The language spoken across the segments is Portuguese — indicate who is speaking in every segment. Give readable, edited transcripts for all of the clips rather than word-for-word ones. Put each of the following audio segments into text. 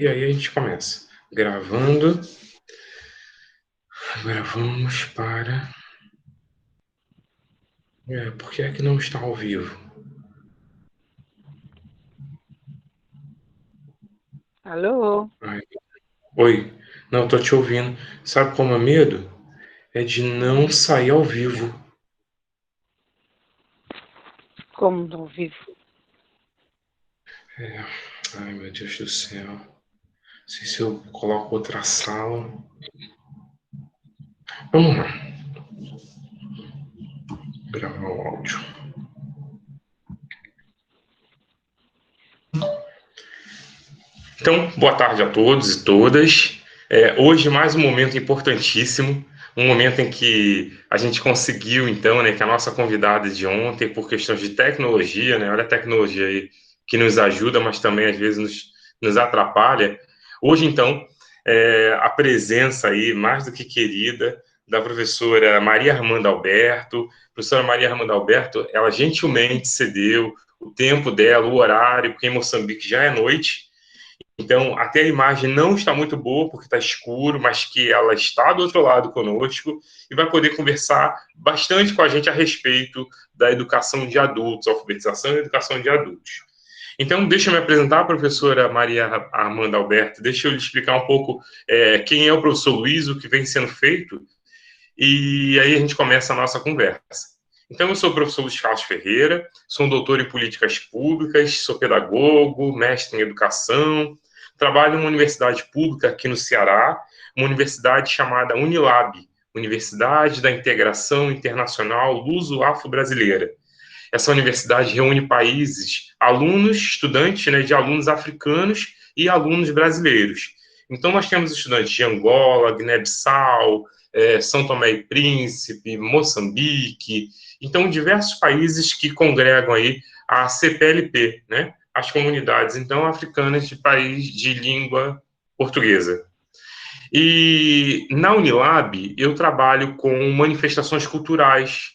Speaker 1: E aí a gente começa. Gravando. Agora vamos para. Por que é que não está ao vivo?
Speaker 2: Alô?
Speaker 1: Ai, oi, não, tô te ouvindo. Sabe como é medo? É de não sair ao vivo.
Speaker 2: Como não vivo?
Speaker 1: Ai, meu Deus do céu. Não sei se eu coloco outra sala. Vamos lá, gravar o áudio. Então, boa tarde a todos e todas. Hoje mais um momento importantíssimo, um momento em que a gente conseguiu, então, né, que a nossa convidada de ontem, por questões de tecnologia, né, olha a tecnologia aí que nos ajuda, mas também às vezes nos atrapalha. Hoje, então, a presença aí, mais do que querida, da professora Maria Armanda Alberto. Professora Maria Armanda Alberto, ela gentilmente cedeu o tempo dela, o horário, porque em Moçambique já é noite, então, até a imagem não está muito boa, porque está escuro, mas que ela está do outro lado conosco e vai poder conversar bastante com a gente a respeito da educação de adultos, alfabetização e educação de adultos. Então, deixa eu me apresentar, a professora Maria Armanda Alberto, deixa eu lhe explicar um pouco quem é o professor Luiz, o que vem sendo feito, e aí a gente começa a nossa conversa. Então, eu sou o professor Luiz Carlos Ferreira, sou um doutor em políticas públicas, sou pedagogo, mestre em educação, trabalho em uma universidade pública aqui no Ceará, uma universidade chamada Unilab, Universidade da Integração Internacional Luso-Afro-Brasileira. Essa universidade reúne países, alunos, estudantes, né, de alunos africanos e alunos brasileiros. Então, nós temos estudantes de Angola, Guiné-Bissau, São Tomé e Príncipe, Moçambique, então diversos países que congregam aí a CPLP, né, as comunidades então africanas de país de língua portuguesa. E na Unilab eu trabalho com manifestações culturais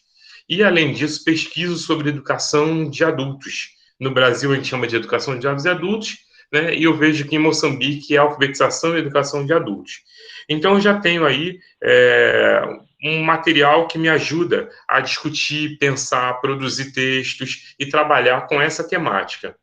Speaker 1: e, além disso, pesquiso sobre educação de adultos. No Brasil a gente chama de educação de jovens e adultos, né? E eu vejo que em Moçambique é alfabetização e educação de adultos. Então eu já tenho aí um material que me ajuda a discutir, pensar, produzir textos e trabalhar com essa temática.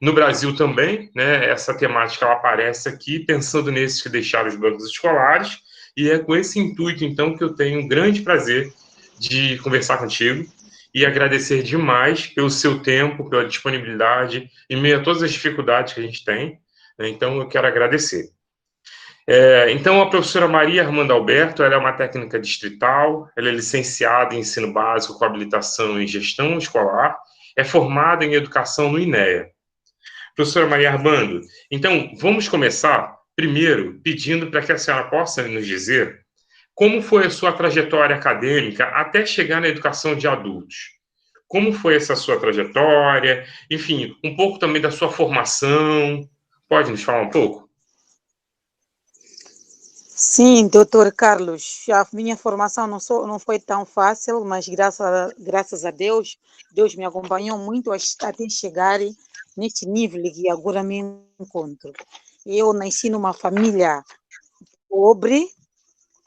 Speaker 1: No Brasil também, né, essa temática ela aparece aqui, pensando nesses que deixaram os bancos escolares, e é com esse intuito, então, que eu tenho um grande prazer de conversar contigo e agradecer demais pelo seu tempo, pela disponibilidade, em meio a todas as dificuldades que a gente tem, né, então eu quero agradecer. Então, a professora Maria Armanda Alberto, ela é uma técnica distrital, ela é licenciada em ensino básico com habilitação em gestão escolar, é formada em educação no INEA. Professora Maria Armando, então vamos começar primeiro pedindo para que a senhora possa nos dizer como foi a sua trajetória acadêmica até chegar na educação de adultos. Como foi essa sua trajetória? Enfim, um pouco também da sua formação. Pode nos falar um pouco?
Speaker 2: Sim, doutor Carlos, a minha formação não foi tão fácil, mas graças a Deus, Deus me acompanhou muito até chegar neste nível que agora me encontro. Eu nasci numa família pobre,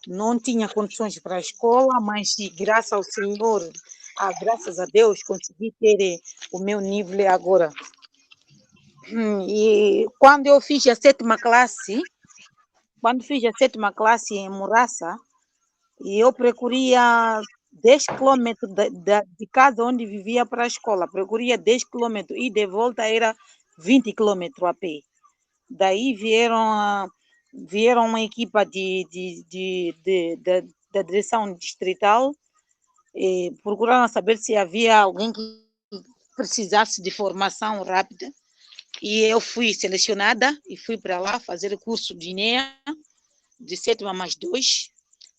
Speaker 2: não tinha condições para a escola, mas graças ao Senhor, graças a Deus, consegui ter o meu nível agora. E quando fiz a sétima classe em Murassa, eu percorria 10 quilômetros de casa onde vivia para a escola. Percorria 10 quilômetros e de volta era 20 quilômetros a pé. Daí vieram uma equipa da direção distrital e procuraram saber se havia alguém que precisasse de formação rápida. E eu fui selecionada e fui para lá fazer o curso de INEA, de sétima mais 2,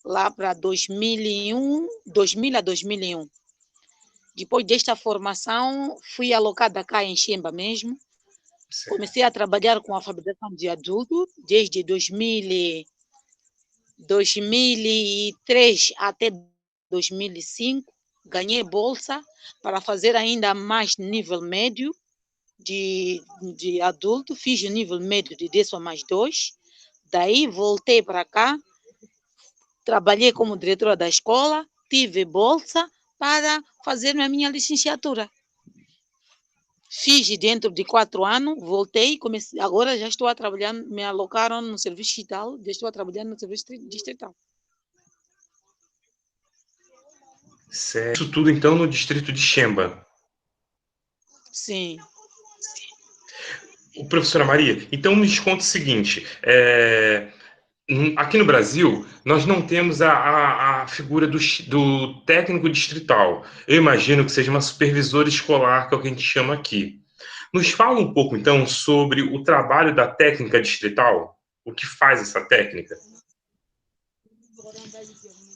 Speaker 2: lá para 2000 a 2001. Depois desta formação, fui alocada cá em Xemba mesmo. Comecei a trabalhar com alfabetização de adulto desde 2003 até 2005. Ganhei bolsa para fazer ainda mais nível médio. de adulto, fiz o nível médio de 10+2, daí voltei para cá, trabalhei como diretora da escola, tive bolsa para fazer a minha licenciatura. Fiz dentro de 4 anos, voltei, comecei, agora já estou a trabalhar, me alocaram no serviço distrital, já estou a trabalhar no serviço distrital.
Speaker 1: Certo. Isso tudo, então, no distrito de Xemba.
Speaker 2: Sim.
Speaker 1: Professora Maria, então nos conta o seguinte: aqui no Brasil, nós não temos a figura do técnico distrital. Eu imagino que seja uma supervisora escolar, que é o que a gente chama aqui. Nos fala um pouco, então, sobre o trabalho da técnica distrital, o que faz essa técnica.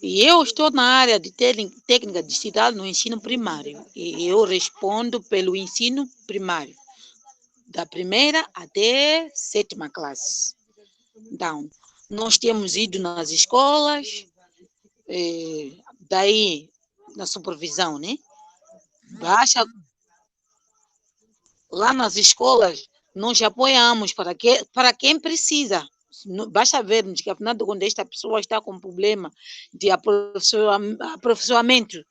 Speaker 2: E eu estou na área de técnica distrital no ensino primário, e eu respondo pelo ensino primário, da primeira até 7ª classe. Então, nós temos ido nas escolas, daí na supervisão, né? Baixa, lá nas escolas, nós apoiamos para quem precisa. Basta vermos que, afinal de contas, esta pessoa está com problema de aperfeiçoamento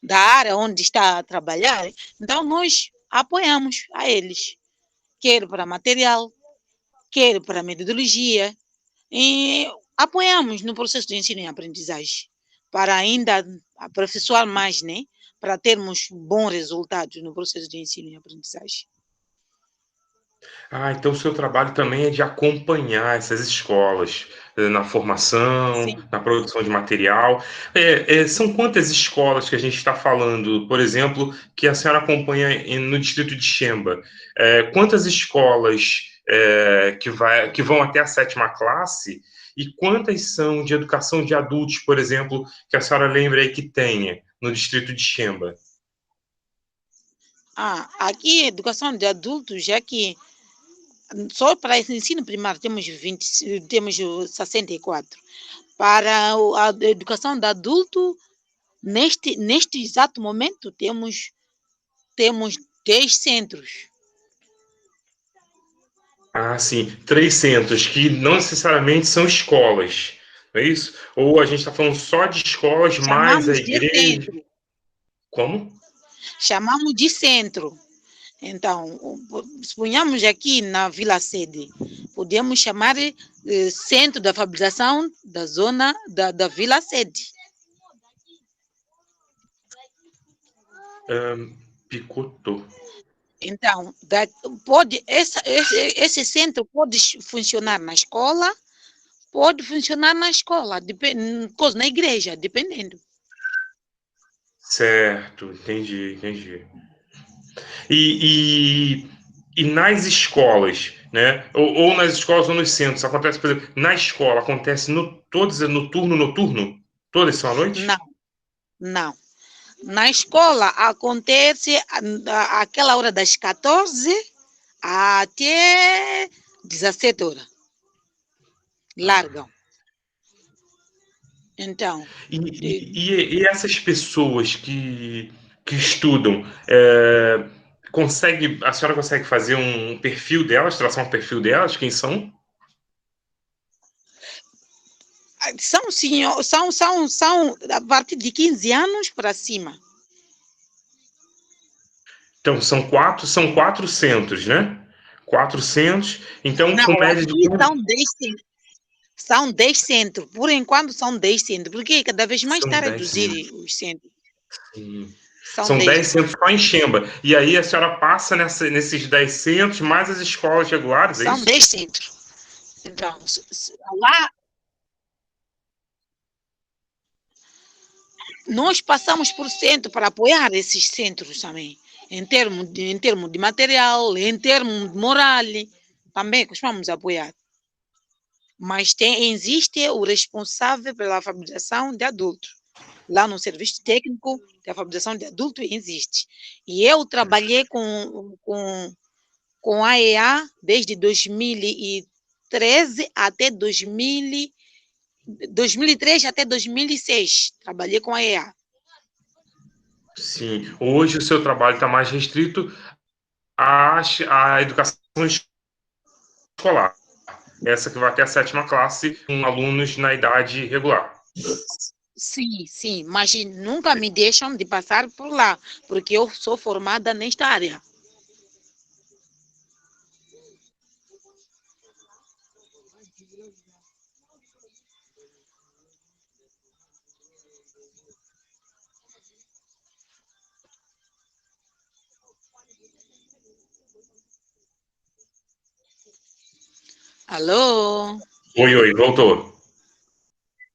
Speaker 2: da área onde está a trabalhar, então nós apoiamos a eles, quer para material, quer para metodologia, e apoiamos no processo de ensino e aprendizagem, para ainda aperfeiçoar mais, né? Para termos bons resultados no processo de ensino e aprendizagem.
Speaker 1: Então o seu trabalho também é de acompanhar essas escolas na formação,
Speaker 2: Sim.
Speaker 1: na produção de material. São quantas escolas que a gente está falando, por exemplo, que a senhora acompanha no distrito de Xemba? Quantas escolas que vão até a 7ª classe e quantas são de educação de adultos, por exemplo, que a senhora lembra aí que tenha no distrito de Xemba?
Speaker 2: Aqui, educação de adultos, já que só para esse ensino primário temos 64. Para a educação de adulto, neste exato momento, temos 10 centros.
Speaker 1: Sim, 3 centros, que não necessariamente são escolas, não é isso? Ou a gente está falando só de escolas mais a
Speaker 2: Chamamos de
Speaker 1: igreja?
Speaker 2: centro.
Speaker 1: Como?
Speaker 2: Chamamos de centro. Então, suponhamos aqui na Vila Sede, podemos chamar centro da alfabetização da zona da Vila Sede.
Speaker 1: Picotou.
Speaker 2: Então, esse centro pode funcionar na escola, na igreja, dependendo.
Speaker 1: Certo, entendi. E nas escolas, né? Ou nas escolas ou nos centros, acontece, por exemplo, na escola acontece todos no turno noturno? Todas são à noite?
Speaker 2: Não, não. Na escola acontece aquela hora das 14 até 17 horas. Largam. Então.
Speaker 1: E essas pessoas que estudam, a senhora consegue fazer um perfil delas, traçar um perfil delas? Quem são?
Speaker 2: São a partir de 15 anos para cima.
Speaker 1: Então, são quatro centros, né? 4 centros, então
Speaker 2: Não,
Speaker 1: com média de
Speaker 2: aqui
Speaker 1: quanto?
Speaker 2: são 10 centros. São 10 centros. Por enquanto são 10 centros. Porque cada vez mais está
Speaker 1: São
Speaker 2: a
Speaker 1: 10 centros.
Speaker 2: reduzir os centros.
Speaker 1: Sim.
Speaker 2: São
Speaker 1: São
Speaker 2: 10.
Speaker 1: 10 centros só em Xemba. E aí a senhora passa nesses 10 centros, mais as escolas regulares, é
Speaker 2: São
Speaker 1: isso?
Speaker 2: 10 centros. Então, lá nós passamos por centro para apoiar esses centros também. Em termos de material, em termos de moral, também costumamos apoiar. Mas existe o responsável pela alfabetização de adultos. Lá no serviço técnico de alfabetização de adultos existe. E eu trabalhei com a EA desde 2013 até 2003 até 2006. Trabalhei com a EA.
Speaker 1: Sim. Hoje o seu trabalho está mais restrito a educação escolar. Essa que vai até a 7ª classe, com alunos na idade regular.
Speaker 2: Sim, sim, mas nunca me deixam de passar por lá, porque eu sou formada nesta área. Alô?
Speaker 1: Oi, voltou.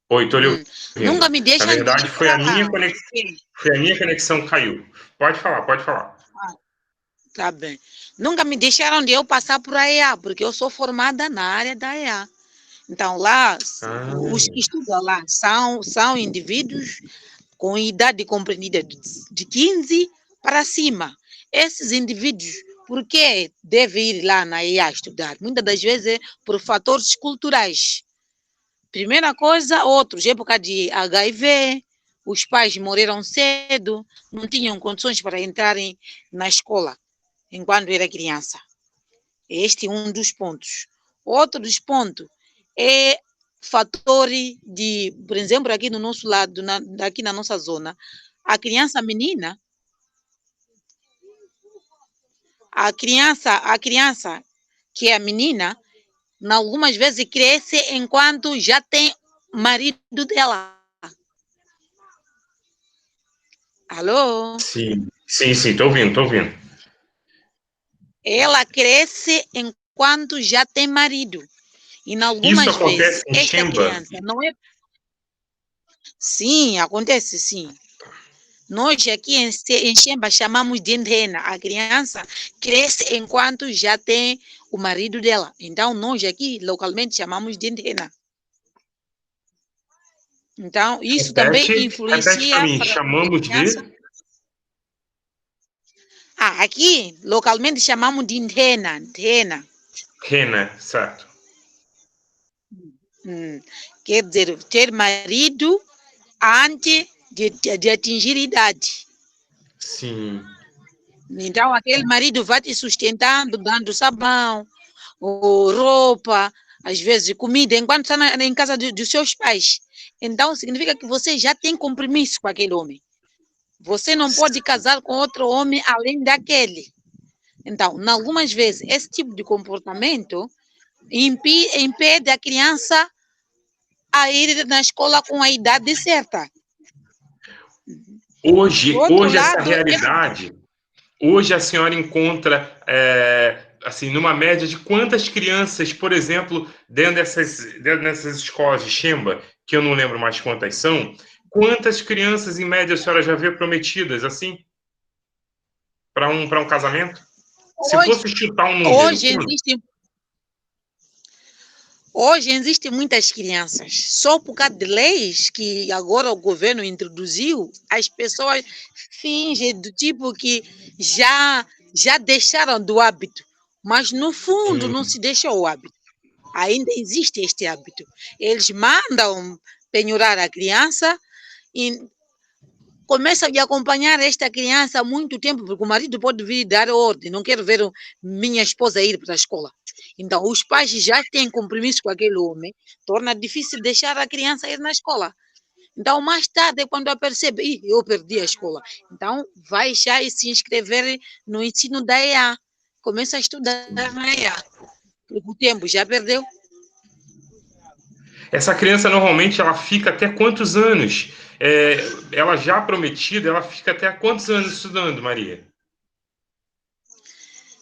Speaker 1: Oi, tô lhe
Speaker 2: Nunca
Speaker 1: ouvindo.
Speaker 2: me
Speaker 1: Na
Speaker 2: deixam de
Speaker 1: verdade,
Speaker 2: ir para lá.
Speaker 1: foi a minha conexão que caiu. Pode falar, pode falar.
Speaker 2: Tá bem. Nunca me deixaram de eu passar por EA, porque eu sou formada na área da EA. Então, lá,
Speaker 1: Ah,
Speaker 2: os que estudam lá são indivíduos com idade compreendida de 15 para cima. Esses indivíduos, por que devem ir lá na EA estudar? Muitas das vezes é por fatores culturais. Primeira coisa, outros, época de HIV, os pais morreram cedo, não tinham condições para entrarem na escola enquanto era criança. Este é um dos pontos. Outro dos pontos é fator de, por exemplo, aqui no nosso lado, aqui na nossa zona, a criança menina, a criança que é a menina, algumas vezes cresce enquanto já tem marido dela. Alô?
Speaker 1: sim, tô ouvindo.
Speaker 2: Ela cresce enquanto já tem marido. E
Speaker 1: Isso
Speaker 2: algumas vezes,
Speaker 1: acontece em
Speaker 2: esta
Speaker 1: Xemba?
Speaker 2: criança não é. Sim, acontece sim. Nós aqui em Xemba chamamos de endena. A criança cresce enquanto já tem o marido dela. Então, nós aqui localmente chamamos de endena. Então, isso também
Speaker 1: Repete para
Speaker 2: influencia
Speaker 1: mim,
Speaker 2: para a
Speaker 1: chamamos
Speaker 2: criança.
Speaker 1: de
Speaker 2: Aqui localmente chamamos de endena.
Speaker 1: Rena, certo?
Speaker 2: Quer dizer, ter marido antes de atingir idade.
Speaker 1: Sim.
Speaker 2: Então, aquele marido vai te sustentando, dando sabão, ou roupa, às vezes comida, enquanto está em casa dos seus pais. Então, significa que você já tem compromisso com aquele homem. Você não pode casar com outro homem além daquele. Então, algumas vezes, esse tipo de comportamento impede a criança a ir na escola com a idade certa. Por outro
Speaker 1: Hoje essa
Speaker 2: lado,
Speaker 1: realidade, hoje a senhora encontra, assim, numa média de quantas crianças, por exemplo, dentro dessas escolas de Xemba, que eu não lembro mais quantas são, quantas crianças, em média, a senhora já vê prometidas, assim, para um casamento? Se
Speaker 2: hoje,
Speaker 1: fosse chutar um número,
Speaker 2: hoje existem Hoje existem muitas crianças. Só por causa de leis que agora o governo introduziu, as pessoas fingem do tipo que já deixaram do hábito, mas no fundo não se deixou o hábito. Ainda existe este hábito. Eles mandam penhorar a criança e começam a acompanhar esta criança há muito tempo, porque o marido pode vir dar ordem, não quero ver minha esposa ir para a escola. Então, os pais já têm compromisso com aquele homem, torna difícil deixar a criança ir na escola. Então, mais tarde, quando ela percebe, eu perdi a escola, então vai já se inscrever no ensino da EA, começa a estudar na EA, porque o tempo já perdeu.
Speaker 1: essa criança normalmente ela fica até quantos anos? Ela já prometida, ela fica até quantos anos estudando, Maria?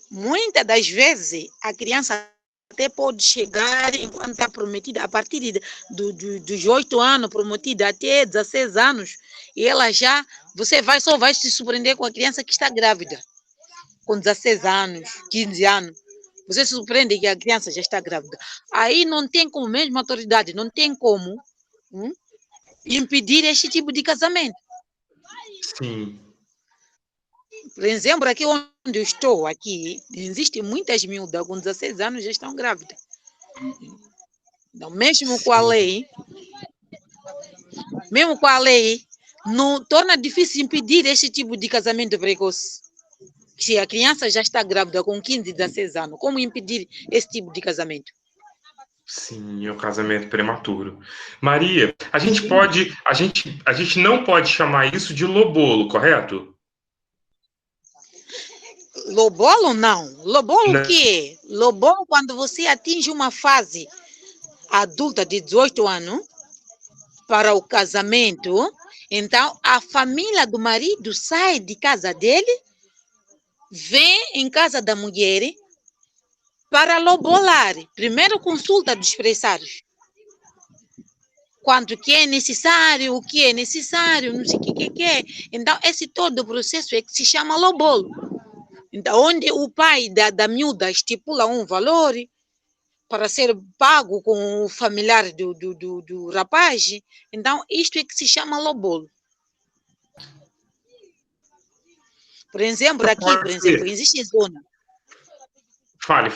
Speaker 2: Muitas das vezes, a criança até pode chegar enquanto está prometida, a partir dos 8 anos, prometida até 16 anos, e ela já, você só vai se surpreender com a criança que está grávida, com 16 anos, 15 anos. Você se surpreende que a criança já está grávida. Aí não tem como, mesmo a autoridade, não tem como impedir este tipo de casamento.
Speaker 1: Sim.
Speaker 2: Por exemplo, aqui onde eu estou, aqui, existem muitas miúdas com 16 anos já estão grávidas. Então, mesmo com a lei, não torna difícil impedir este tipo de casamento precoce. se a criança já está grávida com 15, 16 anos, como impedir esse tipo de casamento?
Speaker 1: Sim, é o casamento prematuro. Maria, a gente não pode chamar isso de lobolo, correto?
Speaker 2: Lobolo, não. Lobolo o
Speaker 1: Não.
Speaker 2: que é? Lobolo quando você atinge uma fase adulta de 18 anos para o casamento, então a família do marido sai de casa dele, vem em casa da mulher para lobolar. Primeiro consulta dos pressários. Quanto que é necessário, o que é necessário, não sei o que é. Então, esse todo o processo é que se chama lobolo. Então, onde o pai da miúda estipula um valor para ser pago com o familiar do rapaz, então, isto é que se chama lobolo. Por exemplo, aqui, por exemplo, existe zona.
Speaker 1: Fale.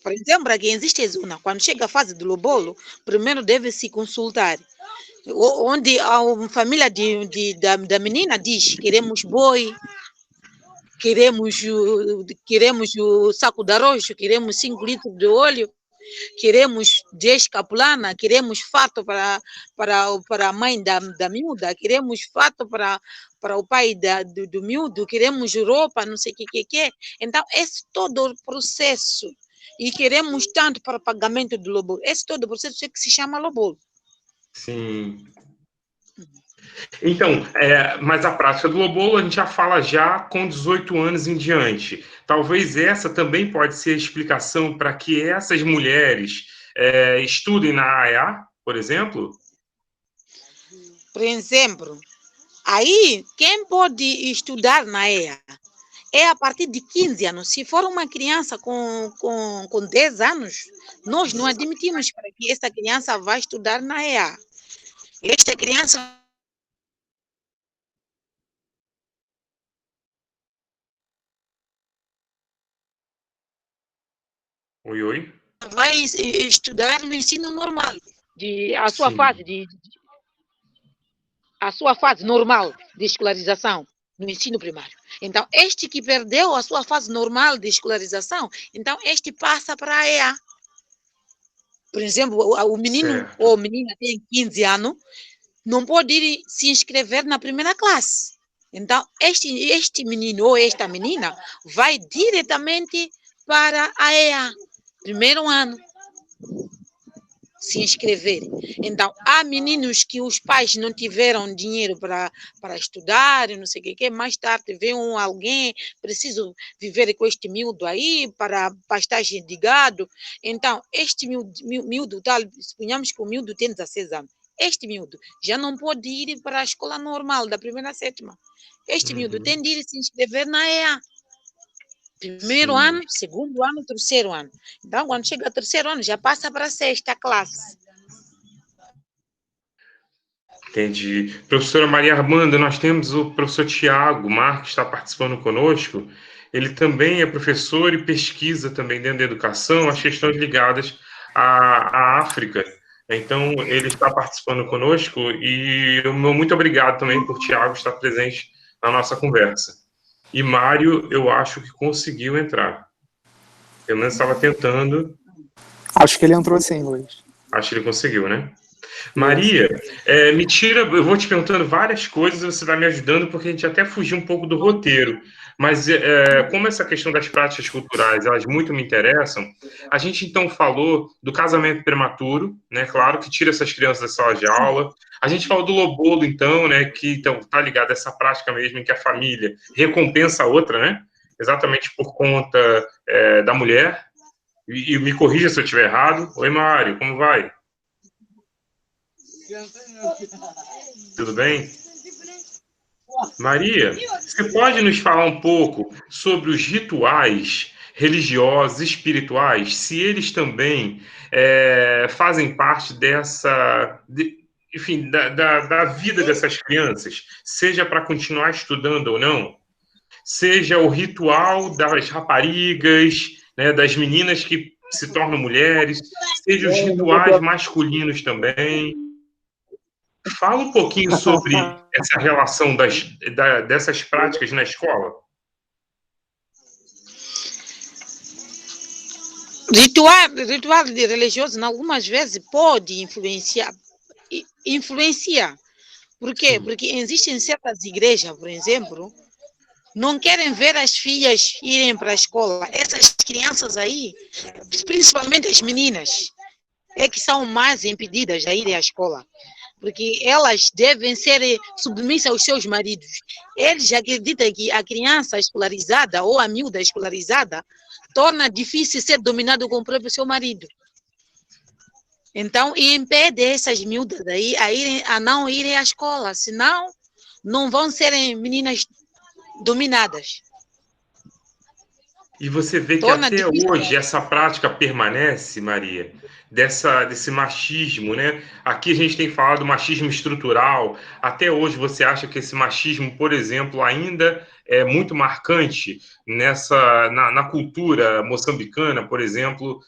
Speaker 2: Por exemplo, aqui existe zona. Quando chega a fase do lobolo, primeiro deve-se consultar. Onde a família da menina diz: queremos boi, queremos o saco de arroz, queremos 5 litros de óleo, queremos 10 capulana, queremos fato para a mãe da miúda, queremos fato para o pai do miúdo, queremos roupa, não sei o que é. Então, esse todo o processo, e queremos tanto para o pagamento do lobolo, esse todo o processo é que se chama lobolo.
Speaker 1: Sim. Então, mas a prática do lobolo a gente já fala já com 18 anos em diante. Talvez essa também pode ser a explicação para que essas mulheres estudem na AEA, por exemplo?
Speaker 2: Por exemplo, aí quem pode estudar na AEA é a partir de 15 anos. Se for uma criança com 10 anos, nós não admitimos para que essa criança vá estudar na AEA. Esta criança
Speaker 1: Oi.
Speaker 2: vai estudar no ensino normal, a sua fase normal de escolarização no ensino primário. Então, este que perdeu a sua fase normal de escolarização, então este passa para a EA. Por exemplo, o menino
Speaker 1: Certo.
Speaker 2: ou a menina tem 15 anos, não pode ir se inscrever na primeira classe. Então, este menino ou esta menina vai diretamente para a EA, primeiro ano, se inscrever. Então, há meninos que os pais não tiveram dinheiro para estudar, não sei o que, mais tarde vê alguém, preciso viver com este miúdo aí para pastagem de gado. Então, este miúdo tal, suponhamos que o miúdo tem 16 anos. Este miúdo já não pode ir para a escola normal, da primeira a sétima. Este miúdo tem de ir se inscrever na EA. Primeiro ano, segundo ano, terceiro ano. Então, quando chega ao terceiro ano, já passa para a sexta classe.
Speaker 1: Entendi. Professora Maria Armanda, nós temos o professor Tiago Marques, que está participando conosco. Ele também é professor e pesquisa também dentro da educação as questões ligadas à África. Então, ele está participando conosco e muito obrigado também por Tiago estar presente na nossa conversa. E Mário, eu acho que conseguiu entrar. Pelo menos estava tentando.
Speaker 3: Acho que ele entrou sim, Luiz.
Speaker 1: Acho que ele conseguiu, né? Maria, eu vou te perguntando várias coisas, você vai me ajudando, porque a gente até fugiu um pouco do roteiro. Mas como essa questão das práticas culturais, elas muito me interessam, a gente então falou do casamento prematuro, né? Claro, que tira essas crianças da sala de aula. A gente falou do lobolo, então, né? Que então, tá ligado a essa prática mesmo em que a família recompensa a outra, né? Exatamente por conta da mulher. E me corrija se eu estiver errado. Oi, Mário, como vai? Tudo bem? Maria, você pode nos falar um pouco sobre os rituais religiosos, espirituais, se eles também fazem parte enfim, da vida dessas crianças, seja para continuar estudando ou não, seja o ritual das raparigas, né, das meninas que se tornam mulheres, seja os rituais masculinos também. Fala um pouquinho sobre essa relação dessas práticas na escola.
Speaker 2: Ritual religioso, algumas vezes, pode influenciar. Por quê?
Speaker 1: Sim.
Speaker 2: Porque existem certas igrejas, por exemplo, não querem ver as filhas irem para a escola. Essas crianças aí, principalmente as meninas, é que são mais impedidas a irem à escola. Porque elas devem ser submissas aos seus maridos. Eles acreditam que a criança escolarizada ou a miúda escolarizada torna difícil ser dominado com o próprio seu marido. Então, e impede essas miúdas aí a não irem à escola, senão não vão serem meninas dominadas.
Speaker 1: E você vê que
Speaker 2: Torna
Speaker 1: até
Speaker 2: difícil.
Speaker 1: hoje essa prática permanece, Maria, desse machismo, né? Aqui a gente tem falado do machismo estrutural. Até hoje você acha que esse machismo, por exemplo, ainda é muito marcante na cultura moçambicana, por exemplo,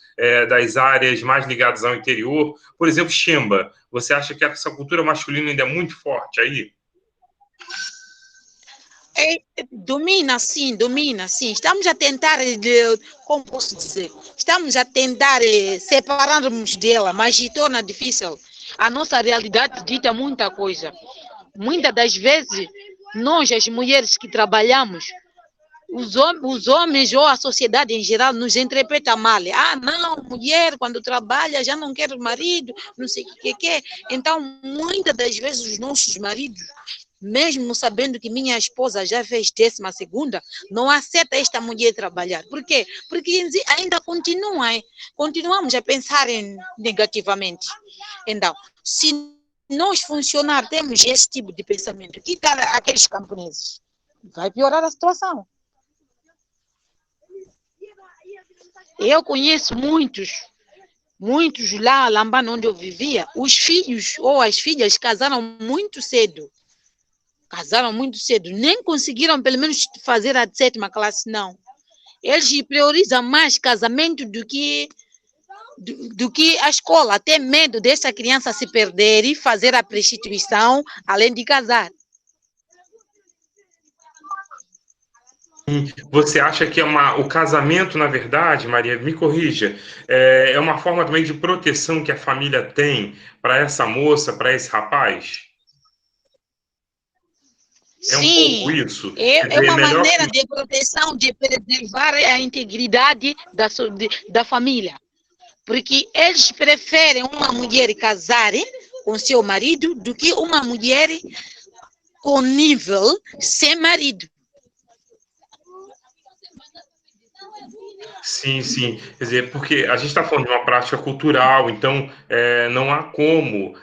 Speaker 1: das áreas mais ligadas ao interior? Por exemplo, Xemba, você acha que essa cultura masculina ainda é muito forte aí?
Speaker 2: Domina, sim, domina, sim. Estamos a tentar, como posso dizer, estamos a tentar separarmos dela, mas se torna difícil. A nossa realidade dita muita coisa. Muitas das vezes, nós, as mulheres que trabalhamos, os homens ou a sociedade em geral nos interpreta mal. Ah, não, mulher, quando trabalha, já não quer marido, não sei o que. Então, muitas das vezes, os nossos maridos, mesmo sabendo que minha esposa já fez 12ª, não aceita esta mulher trabalhar. Por quê? Porque ainda continuamos a pensar negativamente. Então, se nós funcionar, temos esse tipo de pensamento, que tal aqueles camponeses? Vai piorar a situação. Eu conheço muitos lá, Lambano, onde eu vivia, os filhos ou as filhas casaram muito cedo. Nem conseguiram, pelo menos, fazer a 7ª classe, não. Eles priorizam mais casamento do que a escola. Tem medo dessa criança se perder e fazer a prostituição, além de casar.
Speaker 1: Você acha que o casamento, na verdade, Maria, me corrija, é uma forma também de proteção que a família tem para essa moça, para esse rapaz? É um pouco
Speaker 2: Sim,
Speaker 1: isso? Quer
Speaker 2: é
Speaker 1: dizer, é
Speaker 2: uma
Speaker 1: melhor
Speaker 2: maneira
Speaker 1: que...
Speaker 2: de proteção, de preservar a integridade da família. Porque eles preferem uma mulher casar com seu marido do que uma mulher com nível sem marido.
Speaker 1: Sim, sim. Quer dizer, porque a gente está falando de uma prática cultural, então não há como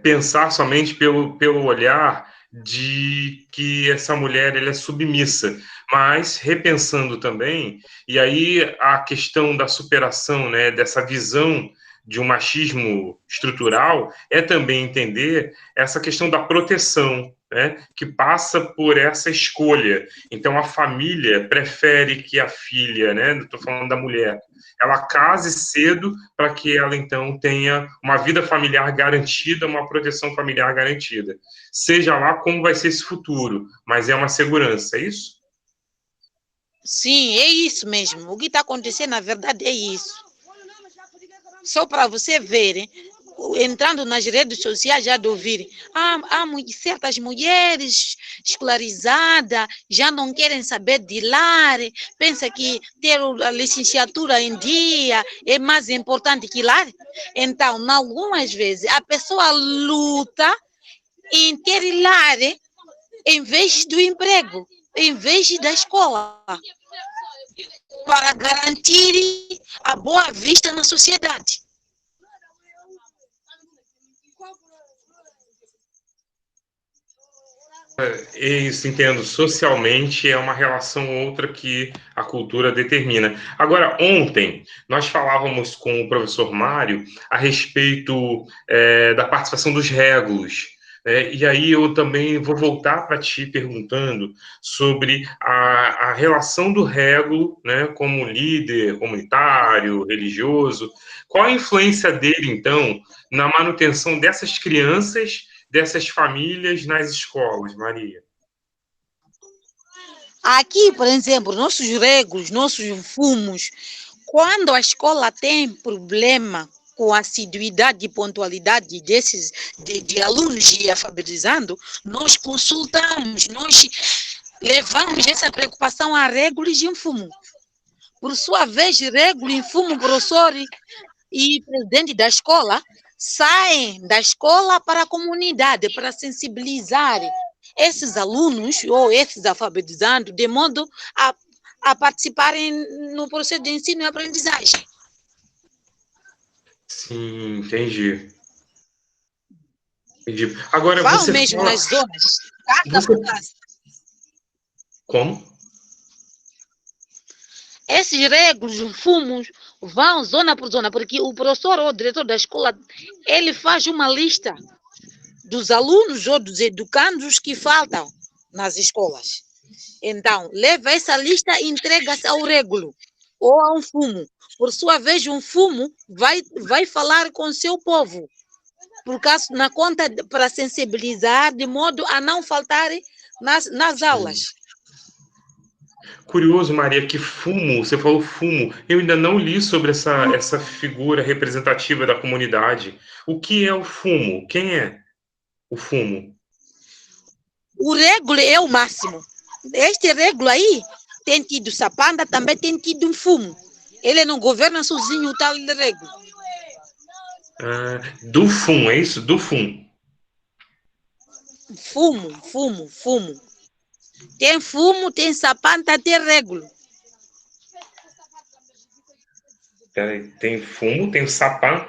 Speaker 1: pensar somente pelo olhar de que essa mulher ela é submissa, mas repensando também, e aí a questão da superação, né, dessa visão de um machismo estrutural é também entender essa questão da proteção, né, que passa por essa escolha. Então, a família prefere que a filha, né, estou falando da mulher, ela case cedo para que ela, então, tenha uma vida familiar garantida, uma proteção familiar garantida. Seja lá como vai ser esse futuro, mas é uma segurança, é isso?
Speaker 2: Sim, é isso mesmo. O que está acontecendo, na verdade, é isso. Só para você ver, entrando nas redes sociais, já de ouvir, há certas mulheres escolarizadas já não querem saber de lar, pensa que ter a licenciatura em dia é mais importante que lar. Então, algumas vezes, a pessoa luta em ter lar em vez do emprego, em vez da escola, para garantir a boa vista na sociedade.
Speaker 1: É isso, entendo. Socialmente é uma relação outra que a cultura determina. Agora, ontem nós falávamos com o professor Mário a respeito da participação dos régulos. E aí eu também vou voltar para ti perguntando sobre a relação do régulo, né, como líder comunitário, religioso. Qual a influência dele, então, na manutenção dessas crianças, dessas famílias nas escolas, Maria?
Speaker 2: Aqui, por exemplo, nossos regos, nossos fumos, Quando a escola tem problema com a assiduidade e pontualidade de alunos e alfabetizando, nós consultamos, nós levamos essa preocupação a Regulus e Infumo. Por sua vez, Regulus, Infumo, professor e presidente da escola saem da escola para a comunidade, para sensibilizar esses alunos ou esses alfabetizando, de modo a participarem no processo de ensino e aprendizagem.
Speaker 1: Sim, entendi. Entendi. Agora,
Speaker 2: Vão
Speaker 1: você
Speaker 2: mesmo
Speaker 1: fala...
Speaker 2: nas zonas, casa por casa.
Speaker 1: Como?
Speaker 2: Esses Regulus, fumos, vão zona por zona, porque o professor ou o diretor da escola, ele faz uma lista dos alunos ou dos educandos que faltam nas escolas. Então, leva essa lista e entrega-se ao Regulo ou a um fumo. Por sua vez, um fumo vai falar com o seu povo, por causa na conta para sensibilizar, de modo a não faltarem nas aulas.
Speaker 1: Curioso, Maria, que fumo, você falou fumo, eu ainda não li sobre essa figura representativa da comunidade. O que é o fumo? Quem é o fumo?
Speaker 2: O Regulo é o máximo. Este Regulo aí tem tido Sapanda, também tem tido um fumo. Ele não governa sozinho o tal Regulo.
Speaker 1: Do FUM, é isso? Do FUM.
Speaker 2: Fumo. Tem fumo, tem Sapanda, tem Regulo.
Speaker 1: Peraí, tem fumo, tem o Sapan.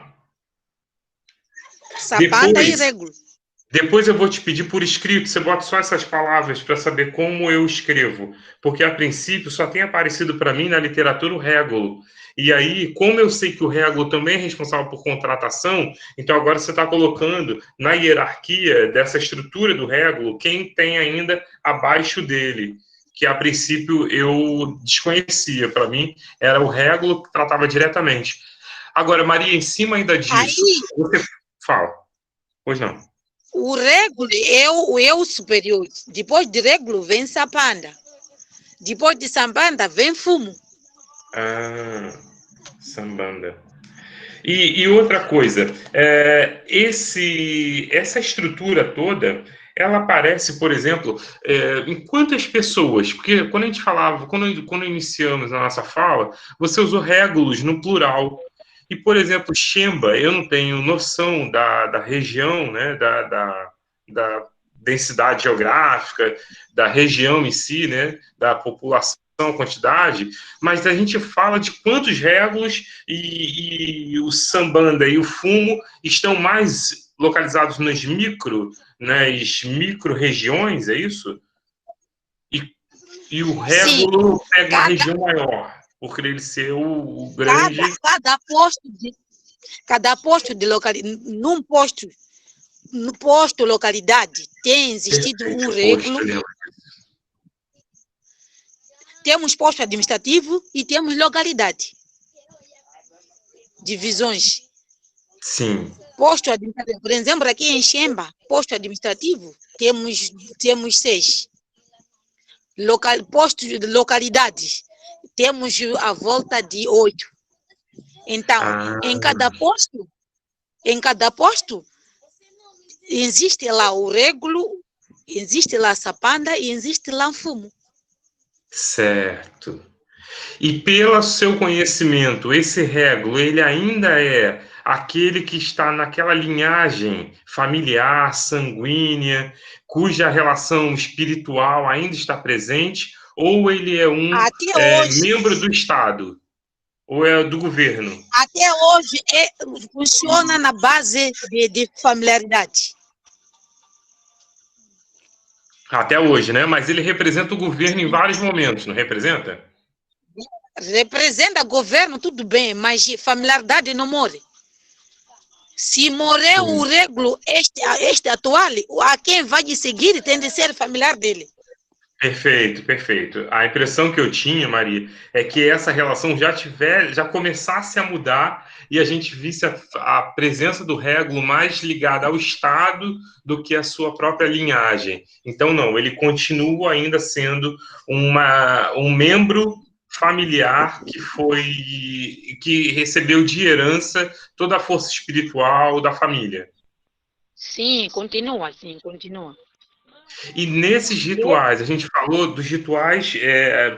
Speaker 2: Sapanda e Regulo.
Speaker 1: Depois eu vou te pedir por escrito, você bota só essas palavras para saber como eu escrevo, porque a princípio só tem aparecido para mim na literatura o régulo. E aí, como eu sei que o régulo também é responsável por contratação, então agora você está colocando na hierarquia dessa estrutura do régulo quem tem ainda abaixo dele, que a princípio eu desconhecia. Para mim, era o régulo que tratava diretamente. Agora, Maria, em cima ainda disso, você fala. Pois não.
Speaker 2: O Regulo é o superior. Depois de Regulo vem Sapanda. Depois de Sapanda vem fumo.
Speaker 1: Sambanda. E outra coisa, essa estrutura toda, ela aparece, por exemplo, em quantas pessoas? Porque quando a gente falava, quando iniciamos a nossa fala, você usou régulos no plural. E, por exemplo, Xemba, eu não tenho noção da região, né, da densidade geográfica, da região em si, né, da população, quantidade, mas a gente fala de quantos régulos e o Sambanda e o fumo estão mais localizados nas micro-regiões, é isso? E o régulo pega uma região maior, por ele ser o grande...
Speaker 2: Cada posto de localidade, no posto localidade, tem existido um régulo. Temos posto administrativo e temos localidade. Divisões.
Speaker 1: Sim.
Speaker 2: Posto administrativo, por exemplo, aqui em Xemba, posto administrativo, temos 6. Postos de localidades, temos a volta de 8. Então, em cada posto, existe lá o régulo, existe lá a Sapanda e existe lá o fumo.
Speaker 1: Certo. E pelo seu conhecimento, esse régulo, ele ainda é aquele que está naquela linhagem familiar, sanguínea, cuja relação espiritual ainda está presente, ou ele é um membro do Estado, ou é do governo?
Speaker 2: Até hoje funciona na base de familiaridade.
Speaker 1: Até hoje, né? Mas ele representa o governo em vários momentos, não representa?
Speaker 2: Representa governo, tudo bem, mas familiaridade não morre. Se morrer o régulo, este atual, a quem vai seguir tem de ser familiar dele.
Speaker 1: Perfeito. A impressão que eu tinha, Maria, é que essa relação já começasse a mudar e a gente visse a presença do régulo mais ligada ao Estado do que a sua própria linhagem. Então, não, ele continua ainda sendo um membro familiar que recebeu de herança toda a força espiritual da família.
Speaker 2: Sim, continua, sim, continua.
Speaker 1: E nesses rituais, a gente falou dos rituais,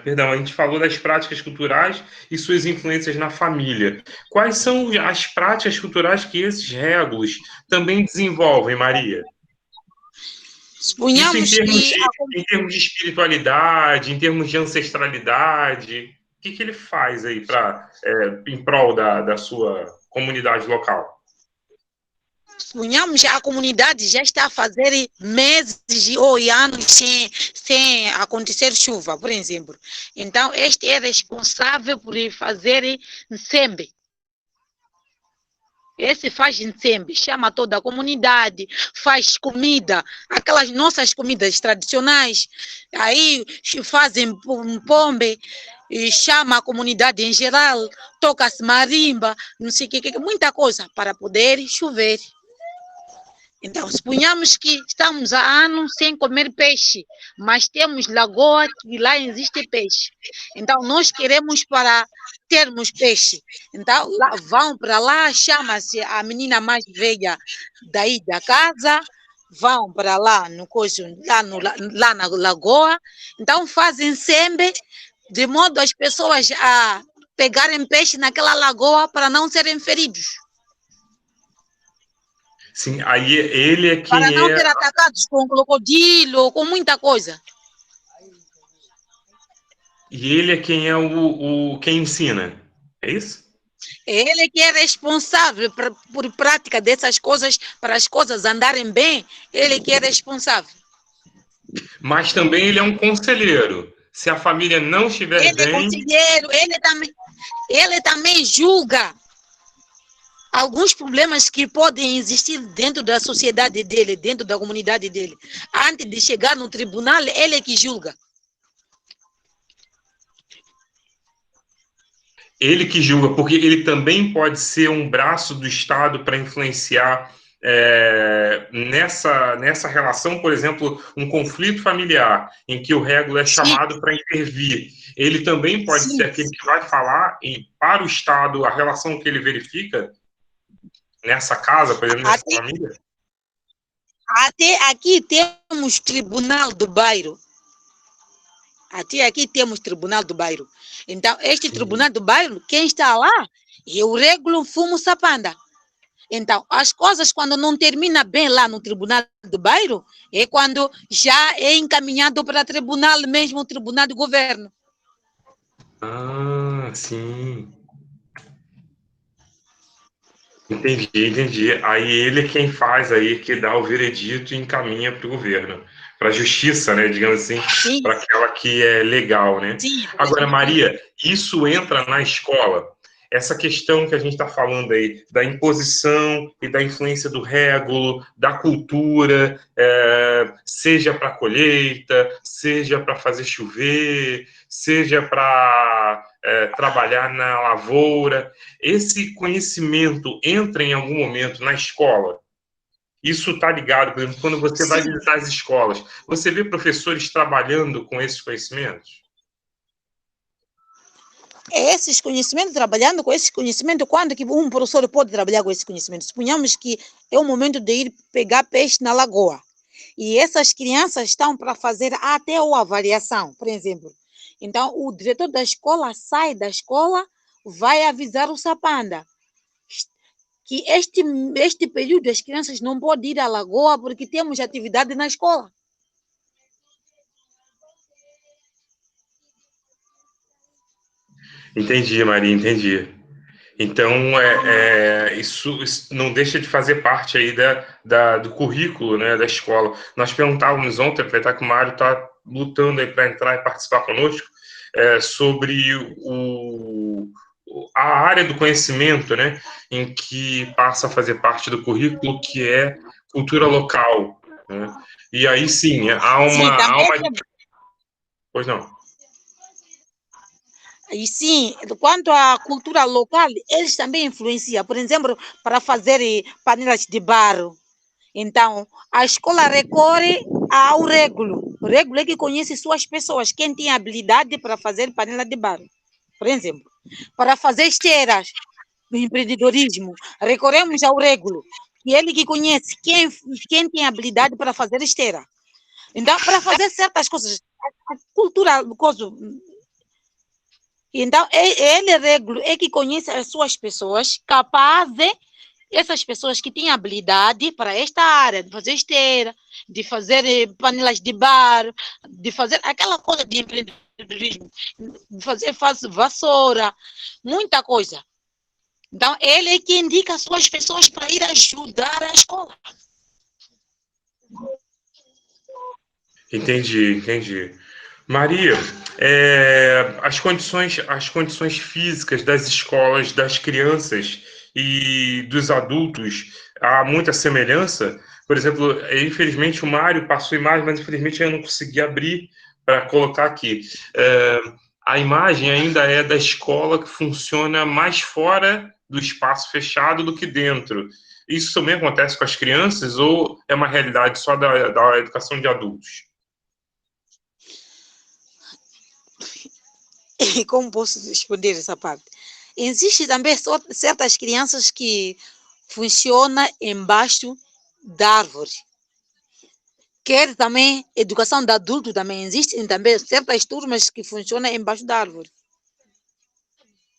Speaker 1: perdão, a gente falou das práticas culturais e suas influências na família. Quais são as práticas culturais que esses régulos também desenvolvem, Maria? Isso
Speaker 2: Suponhamos que
Speaker 1: em termos de espiritualidade, em termos de ancestralidade, o que ele faz aí em prol da sua comunidade local?
Speaker 2: Suponhamos que a comunidade já está a fazer meses ou anos sem acontecer chuva, por exemplo. Então, este é responsável por fazer sempre. Esse faz sempre, chama toda a comunidade, faz comida, aquelas nossas comidas tradicionais, aí fazem pombe, e chama a comunidade em geral, toca-se marimba, não sei o que, muita coisa para poder chover. Então, suponhamos que estamos há anos sem comer peixe, mas temos lagoa que lá existe peixe. Então, nós queremos para termos peixe. Então, vão para lá, chama-se a menina mais velha daí da casa, vão para lá, lá na lagoa. Então, fazem sempre de modo as pessoas a pegarem peixe naquela lagoa para não serem feridos.
Speaker 1: Sim, aí ele é quem
Speaker 2: para não ser atacados com crocodilo, com muita coisa.
Speaker 1: E ele é quem é quem ensina, é isso?
Speaker 2: Ele é que é responsável por prática dessas coisas, para as coisas andarem bem, ele que é responsável.
Speaker 1: Mas também ele é um conselheiro. Se a família não estiver
Speaker 2: bem...
Speaker 1: Ele é
Speaker 2: conselheiro, ele também julga alguns problemas que podem existir dentro da sociedade dele, dentro da comunidade dele. Antes de chegar no tribunal, ele é que julga.
Speaker 1: Ele que julga, porque ele também pode ser um braço do Estado para influenciar nessa relação, por exemplo, um conflito familiar, em que o régulo é chamado para intervir. Ele também pode ser aquele que vai falar para o Estado a relação que ele verifica nessa casa, por exemplo, nessa família?
Speaker 2: Até aqui temos tribunal do bairro. Até aqui temos tribunal do bairro. Então, este tribunal do bairro, quem está lá é o régulo Fumo Sapanda. Então, as coisas, quando não termina bem lá no tribunal do bairro, é quando já é encaminhado para o tribunal mesmo, o tribunal do governo.
Speaker 1: Ah, sim. Entendi. Aí ele é quem faz aí, que dá o veredito e encaminha para o governo, para a justiça, né, digamos assim, para aquela que é legal, né?
Speaker 2: Sim.
Speaker 1: Agora, Maria, isso entra na escola? Essa questão que a gente está falando aí, da imposição e da influência do régulo, da cultura, seja para colheita, seja para fazer chover, seja para trabalhar na lavoura, esse conhecimento entra em algum momento na escola? Isso está ligado, por exemplo, quando você vai visitar as escolas, você vê professores trabalhando com esses conhecimentos?
Speaker 2: Esses conhecimentos, trabalhando com esses conhecimentos, quando que um professor pode trabalhar com esses conhecimentos? Suponhamos que é o momento de ir pegar peixe na lagoa. E essas crianças estão para fazer até a avaliação, por exemplo. Então, o diretor da escola sai da escola, vai avisar o Sapanda que este período as crianças não podem ir à lagoa porque temos atividade na escola.
Speaker 1: Entendi, Maria, entendi. Então, isso não deixa de fazer parte aí do currículo, né, da escola. Nós perguntávamos ontem, aproveitar que o Mário está lutando aí para entrar e participar conosco, sobre a área do conhecimento, né, em que passa a fazer parte do currículo, que é cultura local, né? E aí sim, há uma... Pois não.
Speaker 2: E sim, quanto à cultura local, eles também influenciam. Por exemplo, para fazer panelas de barro. Então, a escola recorre ao régulo. O régulo é que conhece suas pessoas, quem tem habilidade para fazer panela de barro. Por exemplo, para fazer esteiras do empreendedorismo, recorremos ao Régulo, que ele que conhece quem tem habilidade para fazer esteira. Então, para fazer certas coisas, a cultura, coisa, então, ele, Régulo, é que conhece as suas pessoas capazes, essas pessoas que têm habilidade para esta área, de fazer esteira, de fazer panelas de bar, de fazer aquela coisa de empreendedorismo, de fazer vassoura, muita coisa. Então, ele é que indica as suas pessoas para ir ajudar a escola.
Speaker 1: Entendi. Maria, as condições físicas das escolas, das crianças e dos adultos, há muita semelhança? Por exemplo, infelizmente o Mário passou a imagem, mas infelizmente eu não consegui abrir para colocar aqui. A imagem ainda é da escola que funciona mais fora do espaço fechado do que dentro. Isso também acontece com as crianças ou é uma realidade só da educação de adultos?
Speaker 2: Como posso responder essa parte? Existem também certas crianças que funcionam embaixo da árvore. Quer também, educação de adulto também, existem também certas turmas que funcionam embaixo da árvore.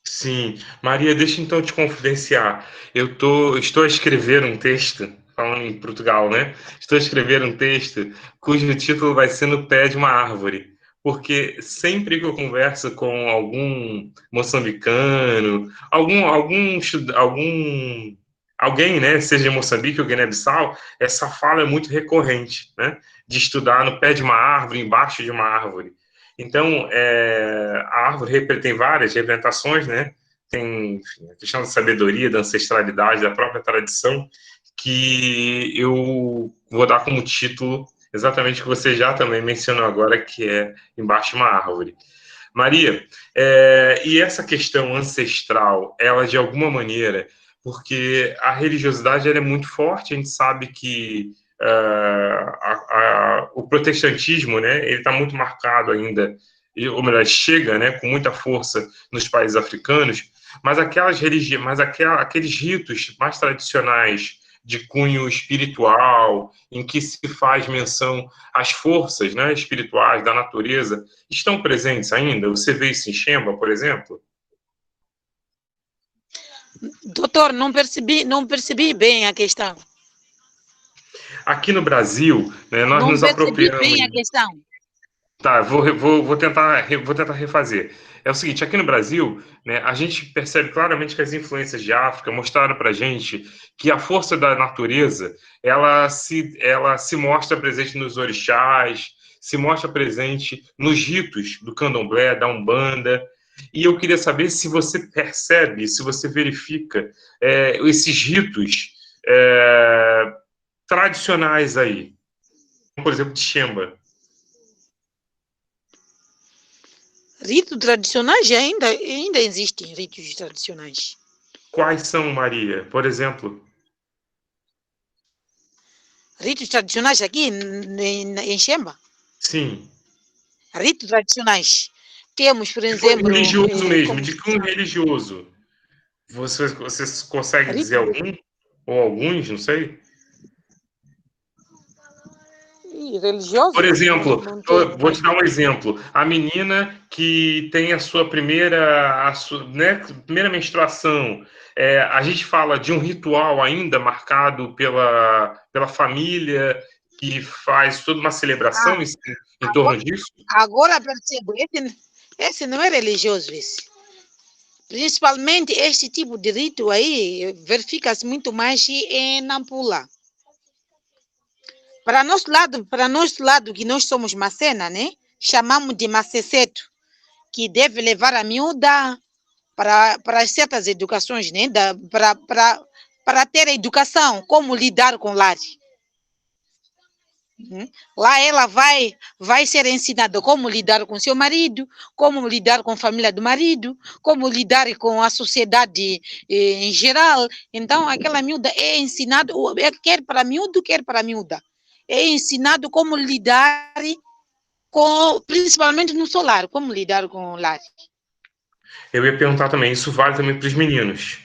Speaker 1: Sim. Maria, deixa então eu te confidenciar. Estou a escrever um texto, falando em Portugal, né? Estou a escrever um texto cujo título vai ser No Pé de uma Árvore. Porque sempre que eu converso com algum moçambicano, alguém, né, seja em Moçambique ou Guiné-Bissau, essa fala é muito recorrente, né? De estudar no pé de uma árvore, embaixo de uma árvore. Então, a árvore tem várias representações, né? Tem, enfim, a questão da sabedoria, da ancestralidade, da própria tradição, que eu vou dar como título exatamente o que você já também mencionou agora, que é Embaixo de uma Árvore. Maria, e essa questão ancestral, ela de alguma maneira, porque a religiosidade ela é muito forte, a gente sabe que o protestantismo, né, ele está muito marcado ainda, ou melhor, chega, né, com muita força nos países africanos, mas aqueles ritos mais tradicionais de cunho espiritual, em que se faz menção às forças, né, espirituais da natureza, estão presentes ainda? Você vê isso em Xemba, por exemplo?
Speaker 2: Doutor, não percebi bem a questão.
Speaker 1: Aqui no Brasil, né, nós
Speaker 2: Não
Speaker 1: nos
Speaker 2: percebi
Speaker 1: apropriamos.
Speaker 2: bem a questão.
Speaker 1: Tá, vou tentar refazer. É o seguinte, aqui no Brasil, né, a gente percebe claramente que as influências de África mostraram para a gente que a força da natureza, ela se mostra presente nos orixás, se mostra presente nos ritos do candomblé, da Umbanda, e eu queria saber se você percebe, se você verifica esses ritos tradicionais aí, por exemplo, de Xemba.
Speaker 2: Ritos tradicionais ainda existem ritos tradicionais.
Speaker 1: Quais são, Maria? Por exemplo?
Speaker 2: Ritos tradicionais aqui em Xemba?
Speaker 1: Sim.
Speaker 2: Ritos tradicionais. Temos, por
Speaker 1: De cunho
Speaker 2: exemplo...
Speaker 1: religioso mesmo, de cunho religioso. Você consegue dizer algum? Ou alguns, não sei?
Speaker 2: Religioso?
Speaker 1: Por exemplo,
Speaker 2: Não tem.
Speaker 1: vou te dar um exemplo. A menina que tem a sua primeira menstruação, a gente fala de um ritual ainda marcado pela família, que faz toda uma celebração em torno disso?
Speaker 2: Agora percebo, esse não é religioso, esse. Principalmente este tipo de rito aí, verifica-se muito mais em Nampula. Para nosso lado, que nós somos Macena, né? Chamamos de maceceto, que deve levar a miúda para certas educações, né? Para ter a educação, como lidar com lar. Lá ela vai ser ensinada como lidar com seu marido, como lidar com a família do marido, como lidar com a sociedade em geral. Então, aquela miúda é ensinada, quer para miúdo, quer para miúda. É ensinado como lidar principalmente no solar, como lidar com o lar.
Speaker 1: Eu ia perguntar também, isso vale também para os meninos?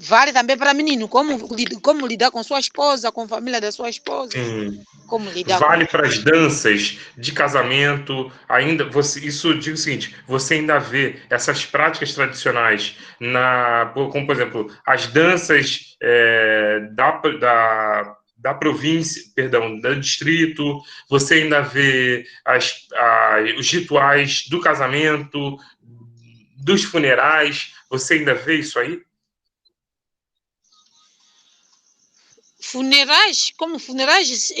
Speaker 2: Vale também para menino, como lidar com sua esposa, com a família da sua esposa,
Speaker 1: Sim.
Speaker 2: como lidar com
Speaker 1: Vale
Speaker 2: isso.
Speaker 1: para as danças de casamento, ainda você, isso diz o seguinte, você ainda vê essas práticas tradicionais como por exemplo, as danças da província, perdão, do distrito, você ainda vê os rituais do casamento, dos funerais, você ainda vê isso aí?
Speaker 2: Funerais, como funerais,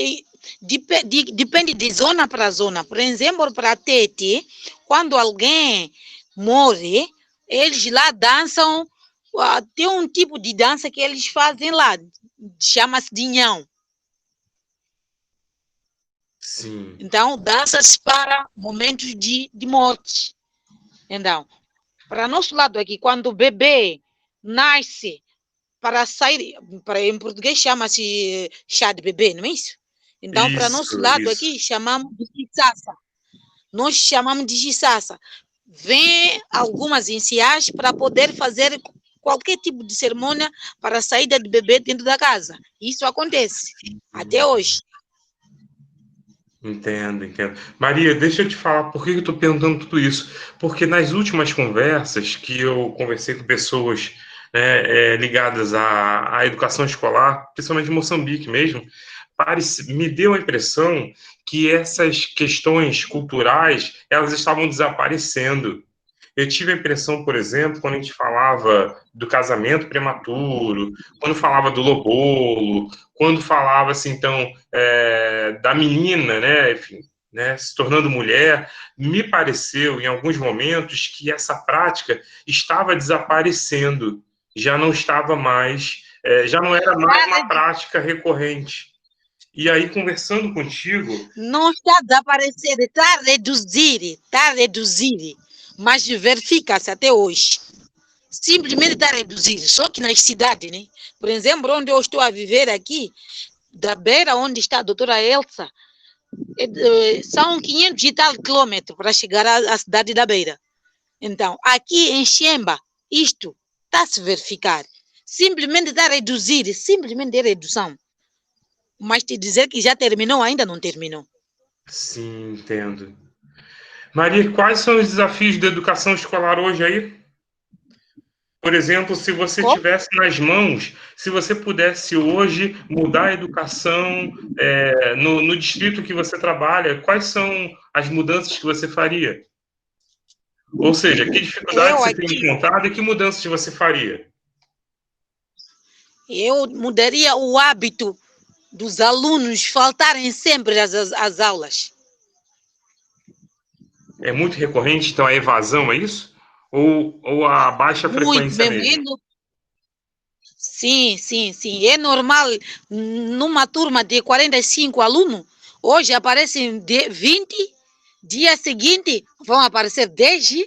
Speaker 2: depende de zona para zona. Por exemplo, para Tete, quando alguém morre, eles lá dançam, tem um tipo de dança que eles fazem lá, chama-se dinhão.
Speaker 1: Sim.
Speaker 2: Então, danças para momentos de morte. Então, para nosso lado aqui, quando o bebê nasce, para sair, em português chama-se chá de bebê, não é isso? Então, para
Speaker 1: Isso,
Speaker 2: nosso lado
Speaker 1: isso.
Speaker 2: aqui, chamamos de giçaça. Nós chamamos de giçaça. Vem algumas iniciais para poder fazer qualquer tipo de cerimônia para a saída do bebê dentro da casa. Isso acontece até hoje.
Speaker 1: Entendo, entendo. Maria, deixa eu te falar por que eu estou perguntando tudo isso. Porque nas últimas conversas que eu conversei com pessoas, né, ligadas à educação escolar, principalmente em Moçambique mesmo, me deu a impressão que essas questões culturais elas estavam desaparecendo. Eu tive a impressão, por exemplo, quando a gente falava do casamento prematuro, quando falava do lobolo, quando falava assim, então, da menina, né, enfim, né, se tornando mulher, me pareceu em alguns momentos que essa prática estava desaparecendo, já não estava mais, já não era mais uma prática recorrente. E aí, conversando contigo,
Speaker 2: Não está a desaparecer, está a reduzir, mas verifica-se até hoje. Simplesmente está a reduzir, só que nas cidades, né? Por exemplo, onde eu estou a viver aqui, da beira onde está a doutora Elsa, são 500 e tal quilômetros para chegar à cidade da beira. Então, aqui em Xemba, isto está a se verificar. Simplesmente está a reduzir, simplesmente é redução. Mas te dizer que já terminou, ainda não terminou.
Speaker 1: sim, entendo. Maria, quais são os desafios da educação escolar hoje aí? Por exemplo, se você
Speaker 2: Como?
Speaker 1: tivesse nas mãos, se você pudesse hoje mudar a educação no distrito que você trabalha, quais são as mudanças que você faria? Ou seja, que dificuldades
Speaker 2: Eu
Speaker 1: você tem
Speaker 2: aqui,
Speaker 1: encontrado e que mudanças você faria?
Speaker 2: eu mudaria o hábito dos alunos faltarem sempre às aulas.
Speaker 1: É muito recorrente, então, a evasão, é isso? Ou a baixa
Speaker 2: Muito
Speaker 1: frequência
Speaker 2: mesmo.
Speaker 1: mesmo?
Speaker 2: Sim, sim, sim. É normal, numa turma de 45 alunos, hoje aparecem 20, dia seguinte vão aparecer 10,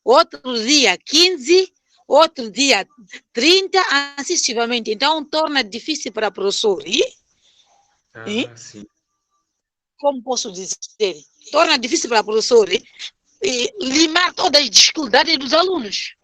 Speaker 2: outro dia 15, outro dia 30, assim sucessivamente. Então, torna difícil para o professor. E,
Speaker 1: Ah, sim.
Speaker 2: como posso dizer, torna difícil para o professor limar todas as dificuldades dos alunos.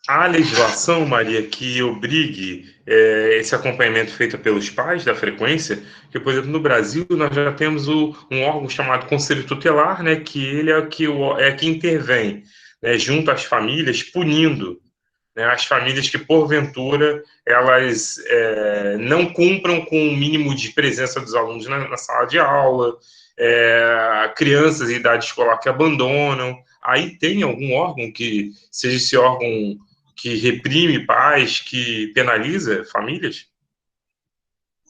Speaker 1: Há legislação, Maria, que obrigue esse acompanhamento feito pelos pais da frequência? Que, por exemplo, no Brasil nós já temos um órgão chamado Conselho Tutelar, né, que ele é que intervém, né, junto às famílias, punindo, né, as famílias que, porventura, elas não cumpram com o mínimo de presença dos alunos na sala de aula, crianças em idade escolar que abandonam. Aí tem algum órgão que seja esse órgão que reprime pais, que penaliza famílias?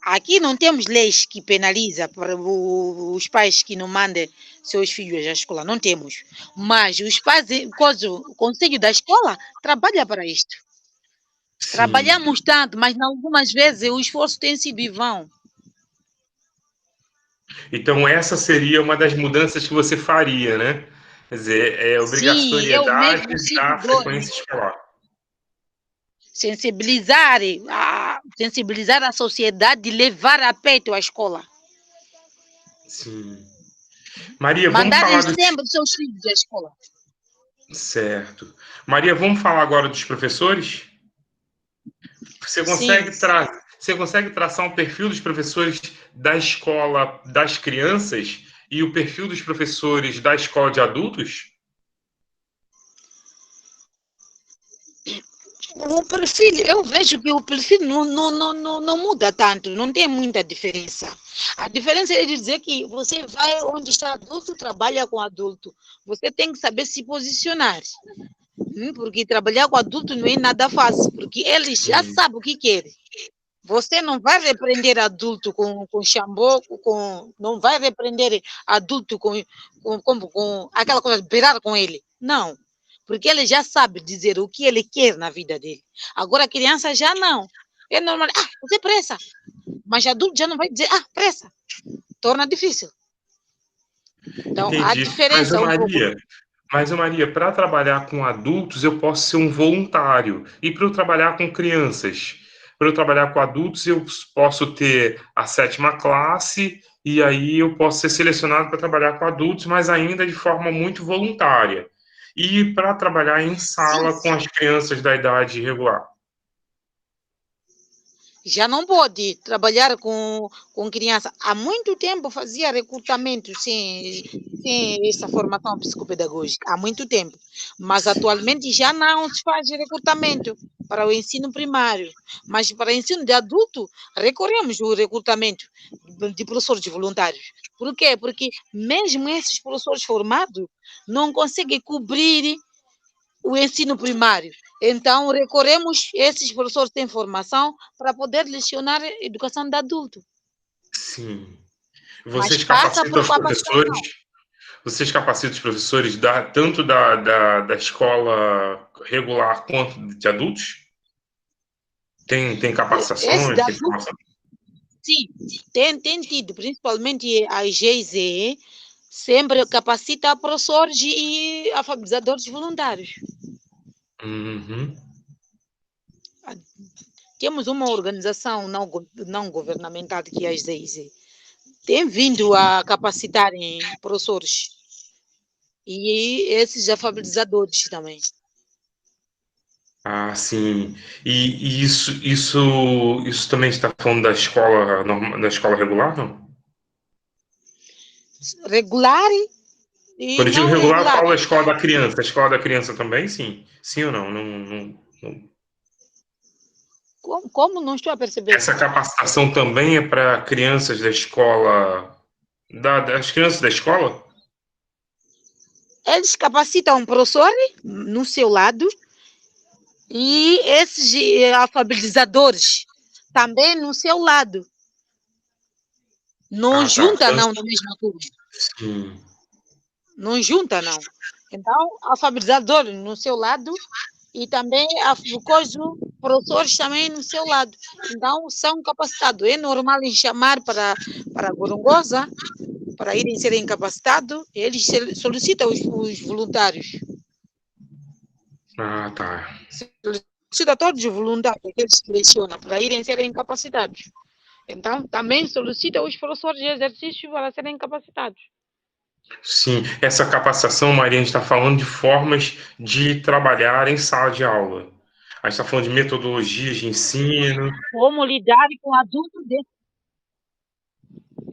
Speaker 2: Aqui não temos leis que penalizam para os pais que não mandem seus filhos à escola, não temos. Mas os pais, o conselho da escola trabalha para isto.
Speaker 1: Sim.
Speaker 2: Trabalhamos tanto, mas algumas vezes o esforço tem sido em vão.
Speaker 1: Então, essa seria uma das mudanças que você faria, né? Quer dizer,
Speaker 2: Sim, eu
Speaker 1: obrigatoriedade
Speaker 2: mesmo sinto
Speaker 1: da
Speaker 2: dor.
Speaker 1: frequência escolar.
Speaker 2: Sensibilizar a sociedade e levar a peito a escola.
Speaker 1: Sim. Maria, vamos
Speaker 2: Mandarem
Speaker 1: falar dos...
Speaker 2: sempre os seus filhos à escola.
Speaker 1: Certo. Maria, vamos falar agora dos professores? Você
Speaker 2: Sim.
Speaker 1: consegue, você consegue traçar um perfil dos professores da escola das crianças e o perfil dos professores da escola de adultos?
Speaker 2: O perfil, eu vejo que o perfil não muda tanto, não tem muita diferença. A diferença é de dizer que você vai onde está adulto, trabalha com adulto. Você tem que saber se posicionar. Porque trabalhar com adulto não é nada fácil, porque eles já sabem o que querem. Você não vai repreender adulto com xambô, não vai repreender adulto com aquela coisa de beirar com ele. Não. Porque ele já sabe dizer o que ele quer na vida dele. Agora a criança já não. É normal. Você pressa. Mas adulto já não vai dizer, pressa. Torna difícil. Então, a
Speaker 1: Entendi.
Speaker 2: diferença um pouco.
Speaker 1: Mas, Maria, para trabalhar com adultos, eu posso ser um voluntário. E para eu trabalhar com crianças? Para eu trabalhar com adultos, eu posso ter a 7ª classe, e aí eu posso ser selecionado para trabalhar com adultos, mas ainda de forma muito voluntária. E para trabalhar em
Speaker 2: Sim,
Speaker 1: sala com as crianças da idade regular.
Speaker 2: já não pode trabalhar com criança. Há muito tempo fazia recrutamento sem essa formação psicopedagógica, há muito tempo. Mas atualmente já não se faz recrutamento para o ensino primário. Mas para o ensino de adulto, recorremos ao recrutamento de professores voluntários. Por quê? Porque mesmo esses professores formados não conseguem cobrir o ensino primário. Então, recorremos, esses professores têm formação para poder lecionar educação de adulto.
Speaker 1: Sim.
Speaker 2: Mas
Speaker 1: Vocês
Speaker 2: passa
Speaker 1: capacitam
Speaker 2: por
Speaker 1: os professores?
Speaker 2: capacitação.
Speaker 1: Vocês capacitam os professores tanto da escola regular quanto de adultos? Tem
Speaker 2: Esse de
Speaker 1: capacitações, tem
Speaker 2: adulto,
Speaker 1: formação?
Speaker 2: sim, tem tido, principalmente a GIZE, sempre capacita professores e alfabetizadores voluntários.
Speaker 1: Uhum.
Speaker 2: Temos uma organização não governamental que é a GIZE. Tem vindo a capacitar professores e esses alfabetizadores também.
Speaker 1: Ah, sim. E isso também está falando da escola da escola regular, não?
Speaker 2: Regular e
Speaker 1: Quando eu digo
Speaker 2: não
Speaker 1: regular, eu
Speaker 2: regular.
Speaker 1: falo da escola da criança. A escola da criança também, sim? Sim ou não?
Speaker 2: Como? Não estou a perceber.
Speaker 1: Essa capacitação também é para crianças da escola, das crianças da escola?
Speaker 2: Eles capacitam o professor no seu lado e esses alfabetizadores também no seu lado. Não
Speaker 1: Ah, tá.
Speaker 2: junta, não, na mesma turma.
Speaker 1: Sim.
Speaker 2: Não junta, não. Então, alfabetizador no seu lado e também professores também no seu lado. Então, são capacitados. É normal em chamar para Gorongosa, para irem serem capacitados, eles solicitam os voluntários.
Speaker 1: Ah, tá.
Speaker 2: Solicita todos os voluntários que eles selecionam para irem serem capacitados. Então, também solicita os professores de exercício para serem capacitados.
Speaker 1: Sim, essa capacitação, Maria, a gente está falando de formas de trabalhar em sala de aula. A gente está falando de metodologias de ensino.
Speaker 2: Como lidar com adulto dentro.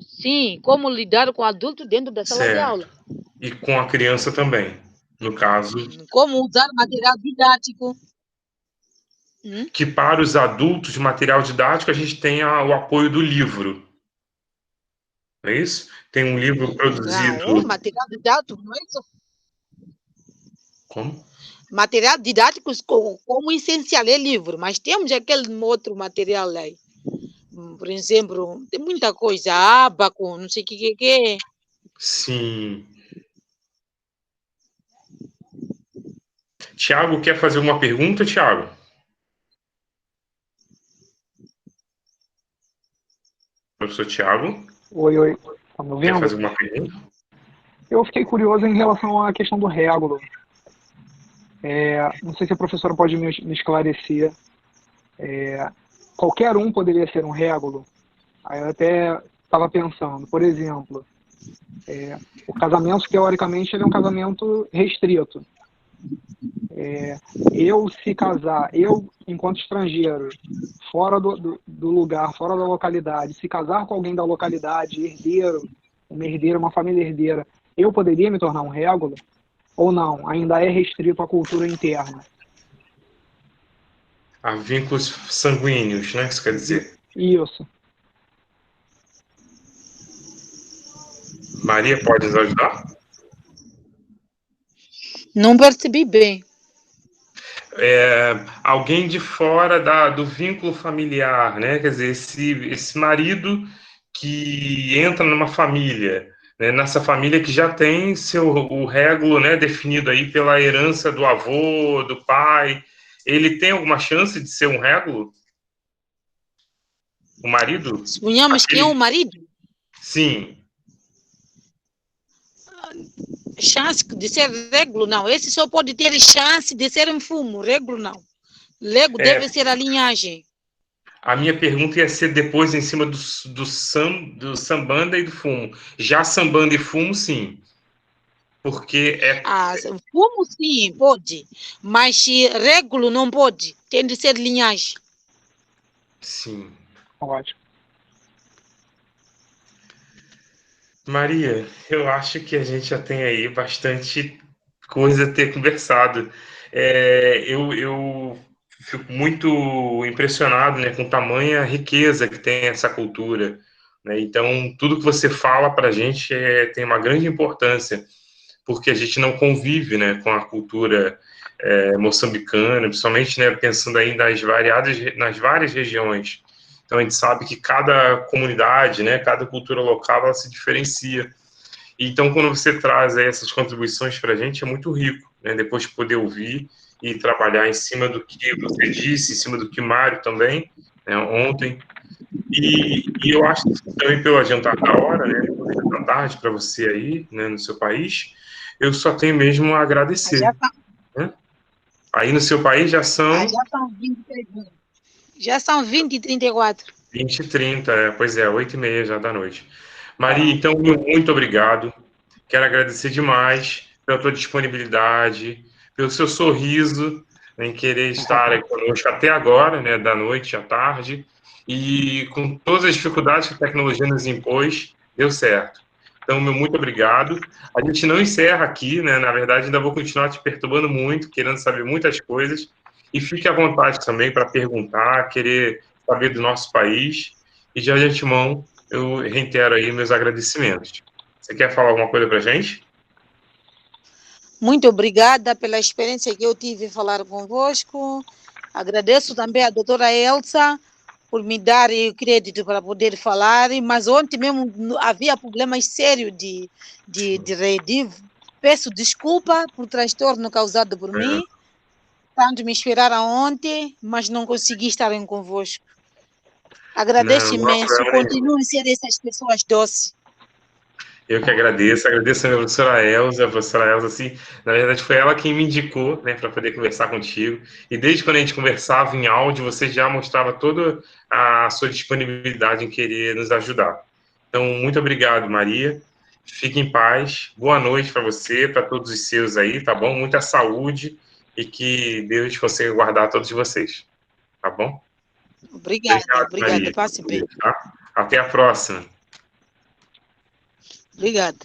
Speaker 2: Sim, como lidar com adulto dentro da sala de aula.
Speaker 1: Certo. E com a criança também. No caso,
Speaker 2: Como usar material didático.
Speaker 1: que para os adultos, de material didático, a gente tem o apoio do livro. Não é isso? Tem um livro
Speaker 2: Não,
Speaker 1: produzido.
Speaker 2: o material didático não é só.
Speaker 1: Como?
Speaker 2: Material didático como essencial é livro, mas temos aquele outro material aí. Por exemplo, tem muita coisa, ábaco, não sei o que.
Speaker 1: Sim. Tiago, quer fazer uma pergunta, Tiago? Professor Tiago,
Speaker 3: Oi, oi. Tá me
Speaker 1: quer
Speaker 3: ouvindo?
Speaker 1: fazer uma pergunta?
Speaker 3: Eu fiquei curioso em relação à questão do régulo. Não sei se a professora pode me esclarecer. Qualquer um poderia ser um régulo? Aí eu até estava pensando, por exemplo, O casamento, teoricamente, ele é um casamento restrito. Eu se casar, eu, enquanto estrangeiro, fora do lugar, fora da localidade, se casar com alguém da localidade, herdeiro, uma herdeira, uma família herdeira, eu poderia me tornar um régulo? Ou não? Ainda é restrito à cultura interna?
Speaker 1: Há vínculos sanguíneos, né? Isso quer dizer.
Speaker 3: Isso.
Speaker 1: Maria, pode nos ajudar?
Speaker 2: Não percebi bem.
Speaker 1: Alguém de fora do vínculo familiar, né? Quer dizer, esse marido que entra numa família, né? Nessa família que já tem o régulo, né? Definido aí pela herança do avô, do pai, ele tem alguma chance de ser um régulo? O marido?
Speaker 2: Suponhamos que é um marido.
Speaker 1: Sim.
Speaker 2: Chance de ser régulo, não. Esse só pode ter chance de ser um fumo, régulo não. Lego deve ser a linhagem.
Speaker 1: A minha pergunta ia ser depois em cima do sambanda e do fumo. Já sambanda e fumo, sim. Porque
Speaker 2: fumo sim, pode. Mas régulo não pode. Tem de ser linhagem.
Speaker 1: Sim.
Speaker 3: Ótimo.
Speaker 1: Maria, eu acho que a gente já tem aí bastante coisa a ter conversado. Eu fico muito impressionado, né, com tamanha riqueza que tem essa cultura, né? Então, tudo que você fala para a gente tem uma grande importância, porque a gente não convive, né, com a cultura moçambicana, principalmente, né, pensando aí nas várias regiões. Então, a gente sabe que cada comunidade, né, cada cultura local, ela se diferencia. Então, quando você traz aí essas contribuições para a gente, é muito rico, né, depois de poder ouvir e trabalhar em cima do que você disse, em cima do que Mário também, né, ontem. E eu acho que também pelo adiantar da hora, né, da tarde para você aí, né, no seu país, eu só tenho mesmo a agradecer. Né? Aí no seu país já são...
Speaker 2: Já são 20 e 34.
Speaker 1: 20 e 30, pois é, 8h30 já da noite. Maria, então, muito obrigado. Quero agradecer demais pela tua disponibilidade, pelo seu sorriso, em querer estar aí conosco até agora, né, da noite à tarde, e com todas as dificuldades que a tecnologia nos impôs, deu certo. Então, meu muito obrigado. A gente não encerra aqui, né? Na verdade, ainda vou continuar te perturbando muito, querendo saber muitas coisas, e fique à vontade também para perguntar, querer saber do nosso país, e já de antemão eu reitero aí meus agradecimentos. Você quer falar alguma coisa para a gente?
Speaker 2: Muito obrigada pela experiência que eu tive em falar convosco. Agradeço também à doutora Elsa por me dar o crédito para poder falar, mas ontem mesmo havia problemas sérios de rede. Peço desculpa por transtorno causado por mim. Tanto me esperaram ontem, mas não consegui estar convosco. Agradeço imenso. Continuem a ser essas pessoas doces.
Speaker 1: Eu que agradeço a minha professora Elza, assim, na verdade foi ela quem me indicou, né, para poder conversar contigo, e desde quando a gente conversava em áudio, você já mostrava toda a sua disponibilidade em querer nos ajudar. Então, muito obrigado, Maria, fique em paz, boa noite para você, para todos os seus aí, tá bom? Muita saúde, e que Deus consiga guardar todos vocês, tá bom?
Speaker 2: Obrigada,
Speaker 1: Maria.
Speaker 2: Passe bem.
Speaker 1: Tá? Até a próxima.
Speaker 2: Obrigada.